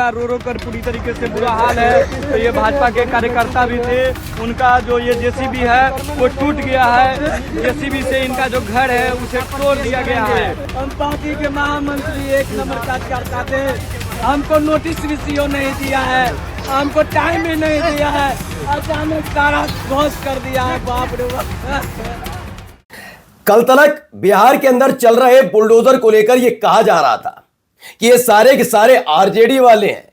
का रो रो कर पूरी तरीके से बुरा हाल है। तो ये भाजपा के कार्यकर्ता भी थे, उनका जो ये जेसीबी है वो टूट गया है। जेसीबी से इनका जो घर है उसे तोड़ दिया गया है। हम पार्टी के महामंत्री एक नंबर कार्यकर्ता थे, हमको नोटिस भी सीओ नहीं दिया है, हमको टाइम भी नहीं दिया है, अचानक सारा ध्वस्त कर दिया है। बाप रे बाप। कल तक बिहार के अंदर चल रहे बुलडोजर को लेकर यह कहा जा रहा था कि ये सारे के सारे आरजेडी वाले हैं,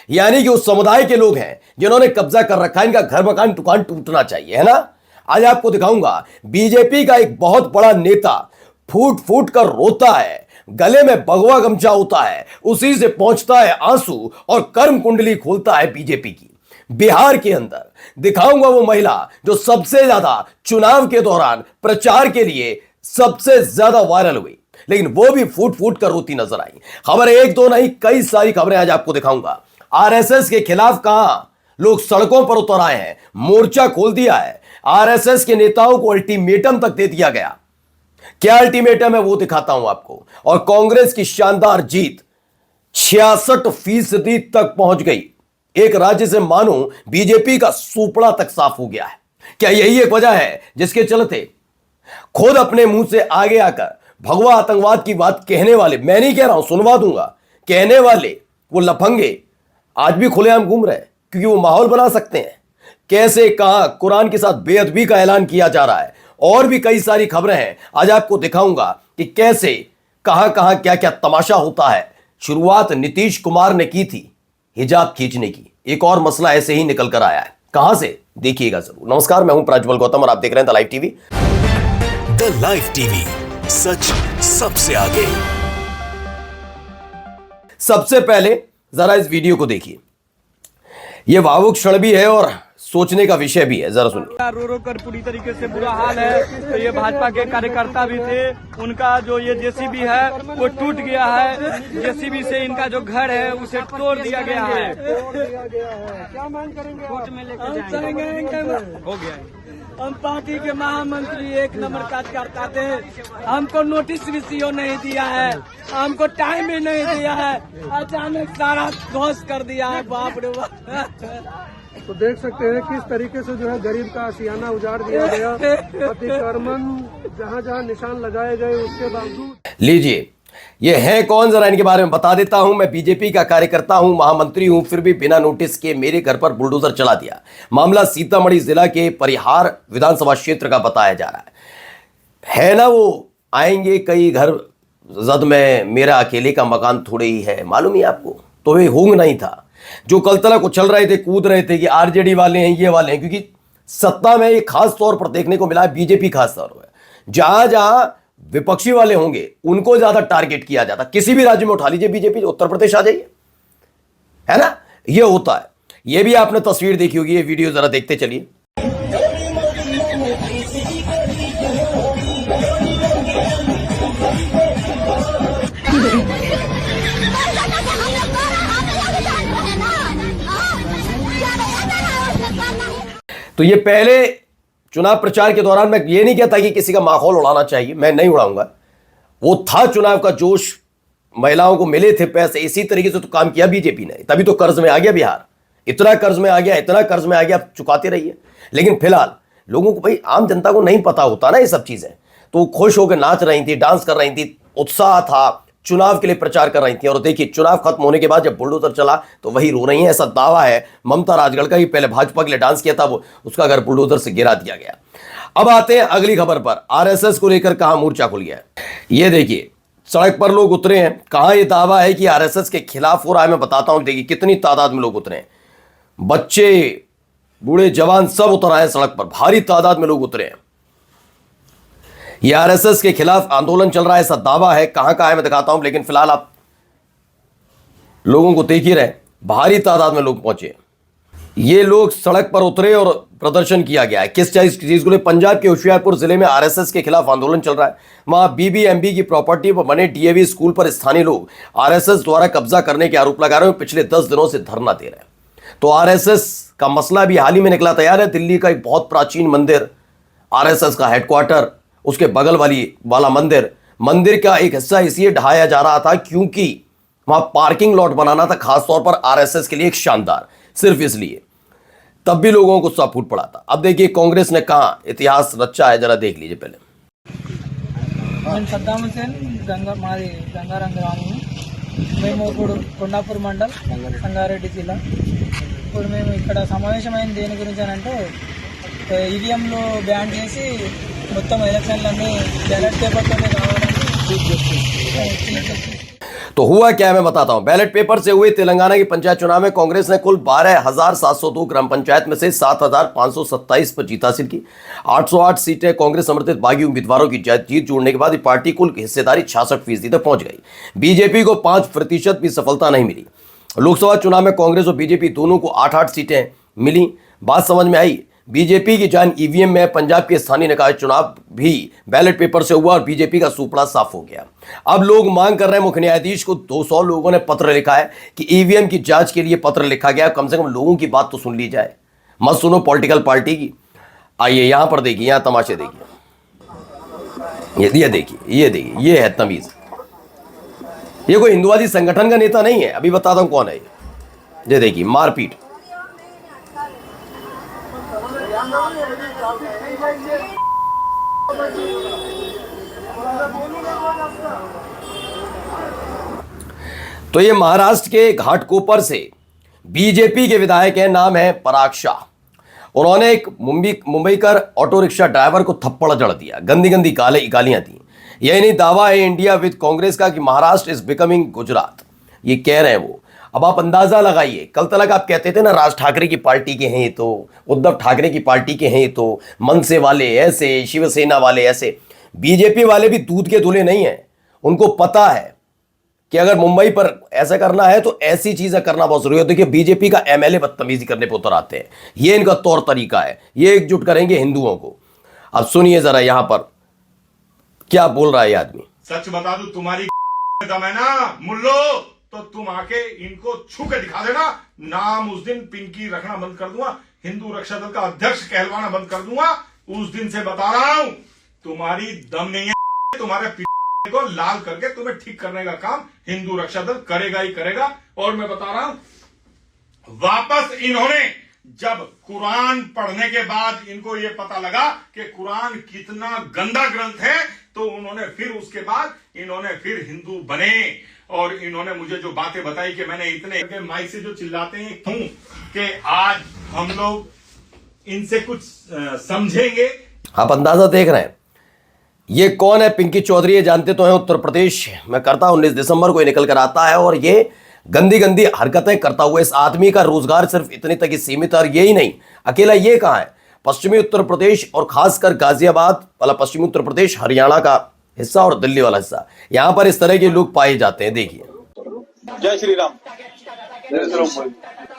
यानी कि उस समुदाय के लोग हैं जिन्होंने कब्जा कर रखा है, इनका घर मकान दुकान टूटना चाहिए, है ना। आज आपको दिखाऊंगा बीजेपी का एक बहुत बड़ा नेता फूट फूट कर रोता है, गले में भगवा गमछा होता है, उसी से पहुंचता है आंसू और कर्म कुंडली खोलता है बीजेपी की। बिहार के अंदर दिखाऊंगा वो महिला जो सबसे ज्यादा चुनाव के दौरान प्रचार के लिए सबसे ज्यादा वायरल हुई, लेकिन वो भी फूट फूट कर रोती नजर आई। खबर एक दो नहीं, कई सारी खबरें आज आपको दिखाऊंगा। आरएसएस के खिलाफ कहां लोग सड़कों पर उतर आए हैं, मोर्चा खोल दिया है। आरएसएस के नेताओं को अल्टीमेटम तक दे दिया गया। क्या अल्टीमेटम है वो दिखाता हूं आपको। और कांग्रेस की शानदार जीत 66% तक पहुंच गई। एक राज्य से मानो बीजेपी का सुपड़ा तक साफ हो गया है। क्या यही एक वजह है जिसके चलते खुद अपने मुंह से आगे आकर भगवा आतंकवाद की बात कहने वाले, मैं नहीं कह रहा हूं, सुनवा दूंगा, कहने वाले वो लफंगे आज भी खुलेआम घूम रहे हैं, क्योंकि वो माहौल बना सकते हैं। कैसे कहां कुरान के साथ बेअदबी का ऐलान किया जा रहा है, और भी कई सारी खबरें हैं। आज आपको दिखाऊंगा कि कैसे कहां कहां क्या क्या तमाशा होता है। शुरुआत नीतीश कुमार ने की थी हिजाब खींचने की, एक और मसला ऐसे ही निकल कर आया है। कहां से, देखिएगा जरूर। नमस्कार, मैं हूं प्रज्वल गौतम और आप देख रहे हैं the live TV. The live TV, सच सबसे आगे। सबसे पहले जरा इस वीडियो को देखिए। यह भावुक क्षण भी है और सोचने का विषय भी है, जरा सुनिए। रो रो कर पूरी तरीके से बुरा हाल है। तो ये भाजपा के कार्यकर्ता भी थे, उनका जो ये जेसीबी है वो टूट गया है। जेसीबी से इनका जो घर है उसे तोड़ दिया गया है। क्या मांग करेंगे? हो गया। हम पार्टी के महामंत्री एक नंबर कार्यकर्ता थे, हमको नोटिस भी सीओ नहीं दिया है, हमको टाइम भी नहीं दिया है, अचानक सारा ध्वस्त कर दिया है। बाप रे बाप। तो देख सकते हैं किस तरीके से जो है गरीब का आशियाना उजाड़ दिया गया। अतिक्रमण जहां जहां निशान लगाए गए उसके बावजूद। लीजिए, ये है कौन, जरा इनके बारे में बता देता हूं। मैं बीजेपी का कार्यकर्ता हूं, महामंत्री हूं, फिर भी बिना नोटिस के मेरे घर पर बुलडोजर चला दिया। मामला सीतामढ़ी जिला के परिहार विधानसभा क्षेत्र का बताया जा रहा है ना। वो आएंगे कई घर जद में, मेरा अकेले का मकान थोड़े ही है, मालूम ही आपको। तो ये होंग नहीं था जो कल तक उछल रहे थे, कूद रहे थे कि आरजेडी वाले हैं, ये वाले हैं, क्योंकि सत्ता में ये खास तौर पर देखने को मिला है, बीजेपी खास तौर पर जहां जहां विपक्षी वाले होंगे उनको ज्यादा टारगेट किया जाता। किसी भी राज्य में उठा लीजिए बीजेपी, उत्तर प्रदेश आ जाइए, है ना, ये होता है। ये भी आपने तस्वीर देखी होगी, ये वीडियो जरा देखते चलिए। तो ये पहले चुनाव प्रचार के दौरान, मैं ये नहीं कहता कि किसी का माहौल उड़ाना चाहिए, मैं नहीं उड़ाऊंगा, वो था चुनाव का जोश, महिलाओं को मिले थे पैसे, इसी तरीके से तो काम किया बीजेपी ने, तभी तो कर्ज में आ गया बिहार। इतना कर्ज में आ गया, इतना कर्ज में आ गया, आप चुकाते रहिए। लेकिन फिलहाल लोगों को, भाई आम जनता को नहीं पता होता ना ये सब चीजें, तो खुश होकर नाच रही थी, डांस कर रही थी, उत्साह था, चुनाव के लिए प्रचार कर रही थी। और देखिए, चुनाव खत्म होने के बाद जब बुलडोजर चला तो वही रो रही है। ऐसा दावा है ममता राजगढ़ का, ही पहले भाजपा के लिए डांस किया था, वो उसका घर बुलडोजर से गिरा दिया गया। अब आते हैं अगली खबर पर। आरएसएस को लेकर कहां मोर्चा खुल गया है, ये देखिए, सड़क पर लोग उतरे हैं। कहां ये दावा है कि आरएसएस के खिलाफ हो रहा है, मैं बताता हूं। देखिए कितनी तादाद में लोग उतरे हैं, बच्चे, बूढ़े, जवान सब उतर आए सड़क पर, भारी तादाद में लोग उतरे हैं। ये आरएसएस के खिलाफ आंदोलन चल रहा है, ऐसा दावा है। कहां कहां है मैं दिखाता हूं, लेकिन फिलहाल आप लोगों को देख ही रहे, भारी तादाद में लोग पहुंचे। ये लोग सड़क पर उतरे और प्रदर्शन किया गया है। किस चीज को ले? पंजाब के होशियारपुर जिले में आरएसएस के खिलाफ आंदोलन चल रहा है। वहां बीबीएमबी की प्रॉपर्टी पर बने डीएवी स्कूल पर स्थानीय लोग आरएसएस द्वारा कब्जा करने के आरोप लगा रहे हैं। पिछले 10 दिनों से धरना दे रहे हैं। तो आरएसएस का मसला भी हाल ही में निकला तैयार है। दिल्ली का एक बहुत प्राचीन मंदिर, आरएसएस का हेडक्वार्टर, उसके बगल वाला मंदिर का एक हिस्सा इसलिए ढहाया जा रहा था क्योंकि वहां पार्किंग लॉट बनाना था, खासतौर पर आरएसएस के लिए एक शानदार, सिर्फ इसलिए। तब भी लोगों को सब फूट पड़ा था। अब देखिए कांग्रेस ने कहां इतिहास रचा है, जरा देख लीजिए पहले। నేను సద్దాం హుసేన్ మాది గంగారం గ్రామం. మేము ఇప్పుడు కొండాపూర్ మండల్ సంగారెడ్డి జిల్లా. ఇప్పుడు మేము ఇక్కడ సమావేశమైన దేని గురించి అని అంటే ఈవీఎంలు బ్యాన్ చేసి మొత్తం ఎలక్షన్లన్నీ బ్యాలెట్ పేపర్తోనే కావాలని तो हुआ क्या मैं बताता हूं। बैलेट पेपर से हुए तेलंगाना की पंचायत चुनाव में कांग्रेस ने कुल 12,702 ग्राम पंचायत में से 7,527 पर जीत हासिल की। 808 सीटें कांग्रेस समर्थित बागी उम्मीदवारों की जीत जोड़ने के बाद पार्टी कुल हिस्सेदारी 66% तक पहुंच गई। बीजेपी को 5% भी सफलता नहीं मिली। लोकसभा चुनाव में कांग्रेस और बीजेपी दोनों को 8-8 सीटें मिली। बात समझ में आई। बीजेपी की जान ईवीएम में। पंजाब के स्थानीय निकाय चुनाव भी बैलेट पेपर से हुआ और बीजेपी का सुपड़ा साफ हो गया। अब लोग मांग कर रहे हैं मुख्य न्यायाधीश को। 200 लोगों ने पत्र लिखा है कि ईवीएम की जांच के लिए पत्र लिखा गया। कम से कम लोगों की बात तो सुन ली जाए, मत सुनो पॉलिटिकल पार्टी की। आइए यहां पर देखिए, यहां तमाशे देखिए, ये देखिए, ये है तमीज। ये कोई हिंदुवादी संगठन का नेता नहीं है। अभी बताता हूं कौन है ये देखिए, मारपीट। तो ये महाराष्ट्र के घाटकोपर से बीजेपी के विधायक हैं, नाम है पराग शाह। उन्होंने एक मुंबई कर ऑटो रिक्शा ड्राइवर को थप्पड़ जड़ दिया, गंदी गंदी गालियां दी। यही नहीं, दावा है इंडिया विद कांग्रेस का कि महाराष्ट्र इज बिकमिंग गुजरात। ये कह रहे हैं वो। अब आप अंदाजा लगाइए, कल तक आप कहते थे ना राज ठाकरे की पार्टी के हैं, तो उद्धव ठाकरे की पार्टी के हैं, तो मनसे वाले ऐसे, शिवसेना वाले ऐसे। बीजेपी वाले भी दूध के धुले नहीं है। उनको पता है कि अगर मुंबई पर ऐसा करना है तो ऐसी चीजें करना बहुत जरूरी है। देखिए बीजेपी का एमएलए बदतमीजी करने पर उतर आते हैं, ये इनका तौर तरीका है। ये एकजुट करेंगे हिंदुओं को। अब सुनिए जरा यहां पर क्या बोल रहा है ये आदमी। सच बता दू, तुम्हारी दम है ना मुल्लो, तो तुम आके इनको छू के दिखा देना। नाम उस दिन पिंकी रखना बंद कर दूंगा, हिंदू रक्षा दल का अध्यक्ष कहलवाना बंद कर दूंगा। उस दिन से बता रहा हूं, तुम्हारी दम नहीं है। तुम्हारे को लाल करके तुम्हें ठीक करने का काम हिंदू रक्षा दल करेगा ही करेगा। और मैं बता रहा हूं, वापस इन्होंने जब कुरान पढ़ने के बाद इनको यह पता लगा कि कुरान कितना गंदा ग्रंथ है, तो उन्होंने फिर उसके बाद इन्होंने फिर हिंदू बने। और इन्होंने मुझे जो बातें बताई कि मैंने इतने माइक से जो चिल्लाते हैं क्यों, कि आज हम लोग इनसे कुछ समझेंगे। आप अंदाजा देख रहे हैं ये कौन है। पिंकी चौधरी, ये जानते तो हैं, उत्तर प्रदेश में करता 19 दिसंबर को निकल कर आता है और ये गंदी गंदी हरकतें करता हुआ। इस आदमी का रोजगार सिर्फ इतने तक ही सीमित है। और यही नहीं, अकेला ये कहां है, पश्चिमी उत्तर प्रदेश और खासकर गाजियाबाद वाला पश्चिमी उत्तर प्रदेश, हरियाणा का हिस्सा और दिल्ली वाला हिस्सा, यहां पर इस तरह के लोग पाए जाते हैं। देखिए, जय श्री राम।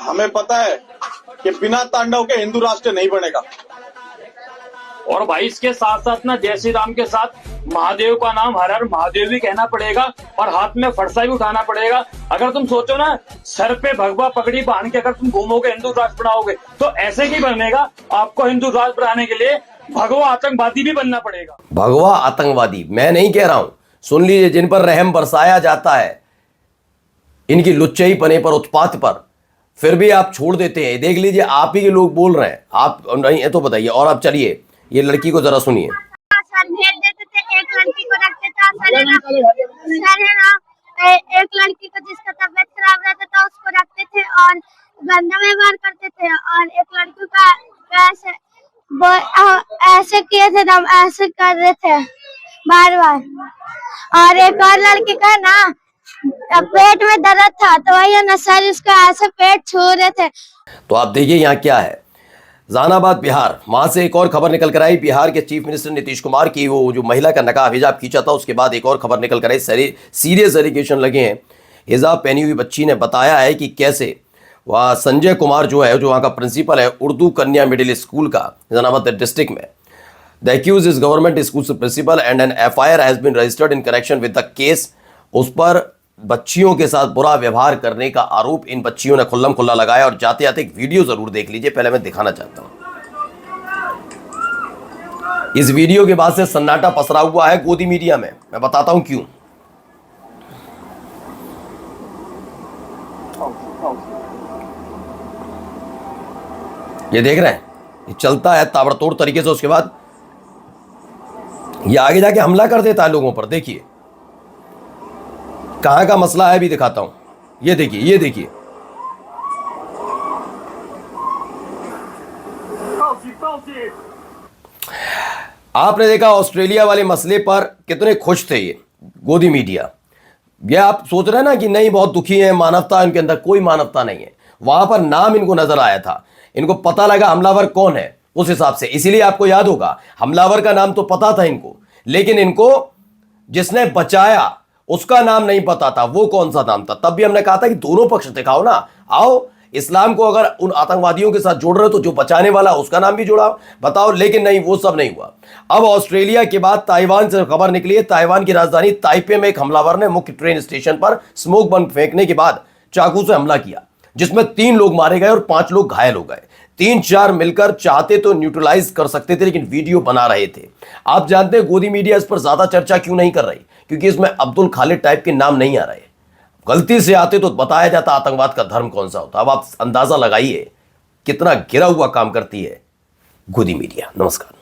हमें पता है कि बिना तांडव के हिंदू राष्ट्र नहीं बनेगा। और भाई इसके साथ साथ ना जय श्री राम के साथ महादेव का नाम हर हर महादेव भी कहना पड़ेगा और हाथ में फरसा भी उठाना पड़ेगा। अगर तुम सोचो ना, सर पे भगवा पगड़ी बांध के अगर तुम घूमोगे, हिंदू राष्ट्र बनाओगे, तो ऐसे ही बनेगा। आपको हिंदू राष्ट्र बनाने के लिए भगवा आतंकवादी भी बनना पड़ेगा। भगवा आतंकवादी मैं नहीं कह रहा हूं, सुन लीजिए। जिन पर रहम बरसाया जाता है, इनकी लुच्चई पने पर, उत्पात पर, फिर भी आप छोड़ देते हैं। देख लीजिए, आप ही के लोग बोल रहे हैं। आप नहीं है तो बताइए। और आप चलिए, ये लड़की को जरा सुनिए। सर भेज देते थे, एक लड़की को रखते था सर है ना, एक लड़की को जिसका तबीयत खराब रहता था उसको रखते थे और गंदा व्यवहार करते थे। और एक लड़की का ऐसे किए थे, हम ऐसे कर रहे थे बार बार। और एक और लड़की का ना पेट में दर्द था, तो वही ना सर इसका ऐसे पेट छू रहे थे। तो आप देखिए यहाँ क्या है, जहानाबाद बिहार, वहां से एक और खबर निकल कर आई। बिहार के चीफ मिनिस्टर नीतीश कुमार की वो जो महिला का नकाब हिजाब खींचा था, उसके बाद एक और खबर निकल कर आई। सीरियस एलिगेशन लगे हैं। हिजाब पहनी हुई बच्ची ने बताया है कि कैसे वह संजय कुमार जो है, जो वहाँ का प्रिंसिपल है उर्दू कन्या मिडिल स्कूल का जहानाबाद डिस्ट्रिक्ट में, the accused is government school principal and an FIR has been registered in connection with the case. उस पर बच्चियों के साथ बुरा व्यवहार करने का आरोप इन बच्चियों ने खुल्लम खुल्ला लगाया। और जाते जाते एक वीडियो जरूर देख लीजिए, पहले मैं दिखाना चाहता हूं। इस वीडियो के बाद से सन्नाटा पसरा हुआ है गोदी मीडिया में। मैं बताता हूं क्यों। ये देख रहे हैं, ये चलता है ताबड़तोड़ तरीके से, उसके बाद ये आगे जाके हमला कर देता है लोगों पर। देखिए कहां का मसला है, भी दिखाता हूं। ये देखिए, ये देखिए, आपने देखा ऑस्ट्रेलिया वाले मसले पर कितने खुश थे ये गोदी मीडिया। ये आप सोच रहे हैं ना कि नहीं बहुत दुखी हैं, मानवता इनके अंदर, कोई मानवता नहीं है। वहां पर नाम इनको नजर आया था, इनको पता लगा हमलावर कौन है उस हिसाब से। इसीलिए आपको याद होगा हमलावर का नाम तो पता था इनको, लेकिन इनको जिसने बचाया उसका नाम नहीं पता था, वो कौन सा नाम था। तब भी हमने कहा था कि दोनों पक्ष दिखाओ ना, आओ इस्लाम को अगर उन आतंकवादियों के साथ जोड़ रहे हो तो जो बचाने वाला उसका नाम भी जोड़ाओ, बताओ। लेकिन नहीं, वो सब नहीं हुआ। अब ऑस्ट्रेलिया के बाद ताइवान से खबर निकली है। ताइवान की राजधानी ताइपे में एक हमलावर ने मुख्य ट्रेन स्टेशन पर स्मोक बम फेंकने के बाद चाकू से हमला किया, जिसमें 3 लोग मारे गए और 5 लोग घायल हो गए। 3-4 मिलकर चाहते तो न्यूट्रलाइज कर सकते थे, लेकिन वीडियो बना रहे थे। आप जानते हैं गोदी मीडिया इस पर ज्यादा चर्चा क्यों नहीं कर रही? क्योंकि इसमें अब्दुल खालिद टाइप के नाम नहीं आ रहे। गलती से आते तो बताया जाता आतंकवाद का धर्म कौन सा होता। अब आप अंदाजा लगाइए कितना गिरा हुआ काम करती है गोदी मीडिया। नमस्कार।